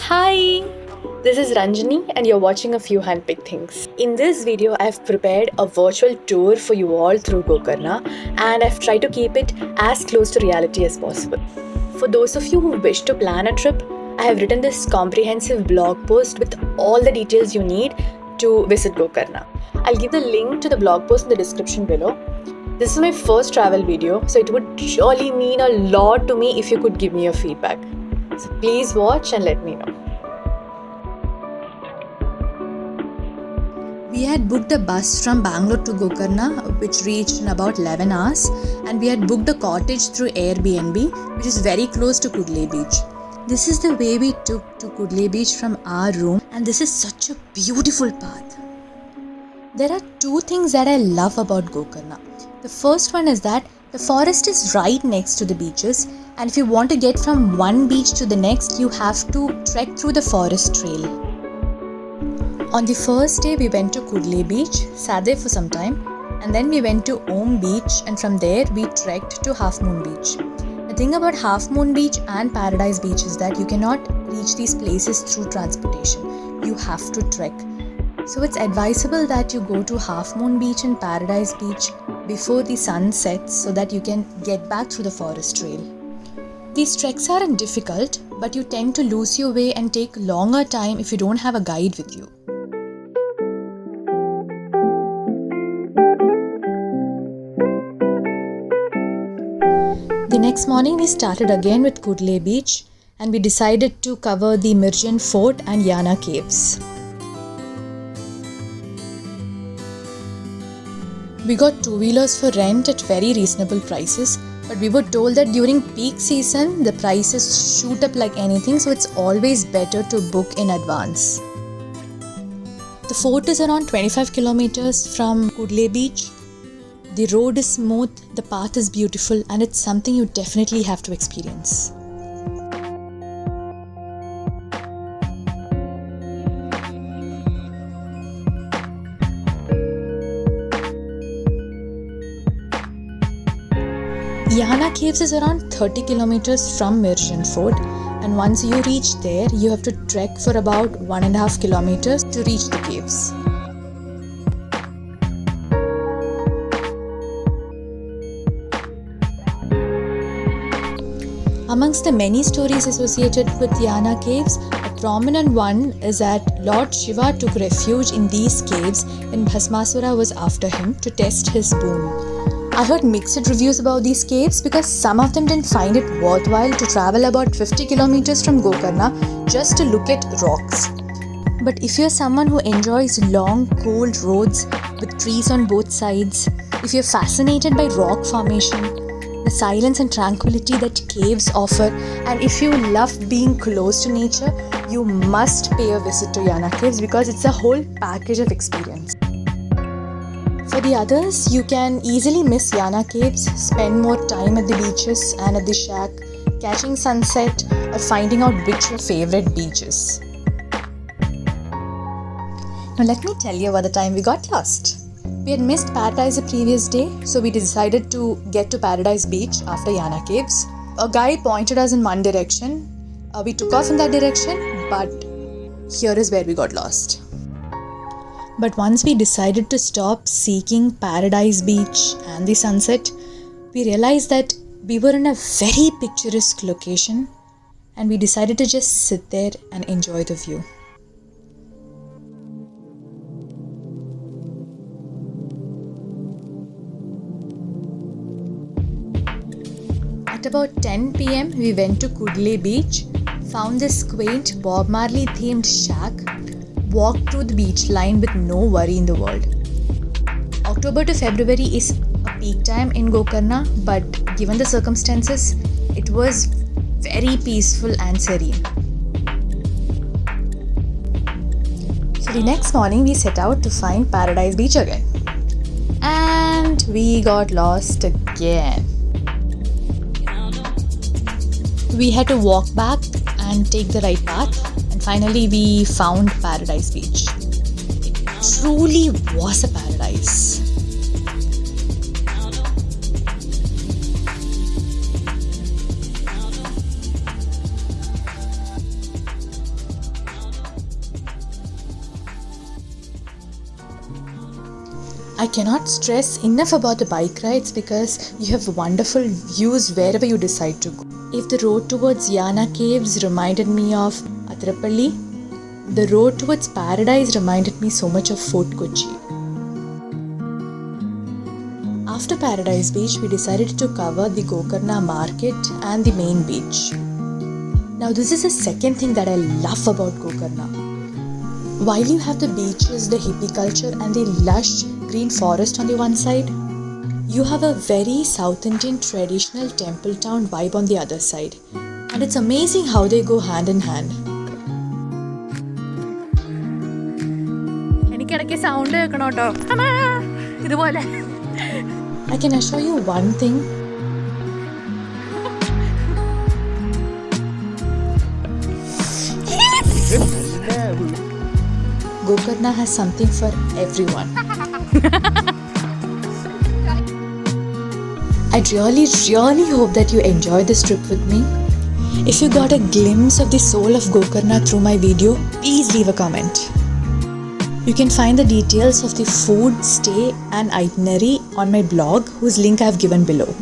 Hi, this is Ranjani and you're watching a few handpicked things. In this video, I've prepared a virtual tour for you all through Gokarna and I've tried to keep it as close to reality as possible. For those of you who wish to plan a trip, I have written this comprehensive blog post with all the details you need to visit Gokarna. I'll give the link to the blog post in the description below. This is my first travel video, so it would surely mean a lot to me if you could give me your feedback. So please watch and let me know. We had booked a bus from Bangalore to Gokarna, which reached in about 11 hours, and we had booked a cottage through Airbnb, which is very close to Kudle Beach. This is the way we took to Kudle Beach from our room, and this is such a beautiful path. There are two things that I love about Gokarna. The first one is that the forest is right next to the beaches, and if you want to get from one beach to the next, you have to trek through the forest trail. On the first day, we went to Kudle Beach, sat there for some time, and then we went to Om Beach, and from there we trekked to Half Moon Beach. The thing about Half Moon Beach and Paradise Beach is that you cannot reach these places through transportation. You have to trek. So it's advisable that you go to Half Moon Beach and Paradise Beach before the sun sets so that you can get back through the forest trail. These treks aren't difficult, but you tend to lose your way and take longer time if you don't have a guide with you. The next morning we started again with Kudle Beach and we decided to cover the Mirjan Fort and Yana Caves. We got two-wheelers for rent at very reasonable prices, but we were told that during peak season the prices shoot up like anything, so it's always better to book in advance. The fort is around 25 kilometers from Kudle Beach. The road is smooth, the path is beautiful, and it's something you definitely have to experience. Yana Caves is around 30 kilometers from Mirjan Fort, and once you reach there, you have to trek for about 1.5 kilometers to reach the caves. Amongst the many stories associated with Yana Caves, a prominent one is that Lord Shiva took refuge in these caves when Bhasmasura was after him to test his boon. I heard mixed reviews about these caves because some of them didn't find it worthwhile to travel about 50 kilometers from Gokarna just to look at rocks. But if you're someone who enjoys long, cold roads with trees on both sides, if you're fascinated by rock formation, the silence and tranquility that caves offer, and if you love being close to nature, you must pay a visit to Yana Caves because it's a whole package of experience. For the others, you can easily miss Yana Caves, spend more time at the beaches and at the shack, catching sunset or finding out which your favorite beach is. Now let me tell you about the time we got lost. We had missed Paradise the previous day, so we decided to get to Paradise Beach after Yana Caves. A guy pointed us in one direction. We took off in that direction, but here is where we got lost. But once we decided to stop seeking Paradise Beach and the sunset, we realized that we were in a very picturesque location and we decided to just sit there and enjoy the view. At about 10 p.m. we went to Kudle Beach, found this quaint Bob Marley themed shack, walked through the beach line with no worry in the world. October to February is a peak time in Gokarna, but given the circumstances, it was very peaceful and serene. So the next morning we set out to find Paradise Beach again. And we got lost again. We had to walk back and take the right path. Finally, we found Paradise Beach. It truly was a paradise. I cannot stress enough about the bike rides because you have wonderful views wherever you decide to go. If the road towards Yana Caves reminded me of Atrapalli, the road towards Paradise reminded me so much of Fort Kochi. After Paradise Beach, we decided to cover the Gokarna market and the main beach. Now this is the second thing that I love about Gokarna. While you have the beaches, the hippie culture and the lush green forest on the one side, you have a very South Indian traditional temple town vibe on the other side. And it's amazing how they go hand in hand. I can assure you one thing. Gokarna has something for everyone. I'd really hope that you enjoyed this trip with me. If you got a glimpse of the soul of Gokarna through my video, please leave a comment. You can find the details of the food, stay and itinerary on my blog, whose link I have given below.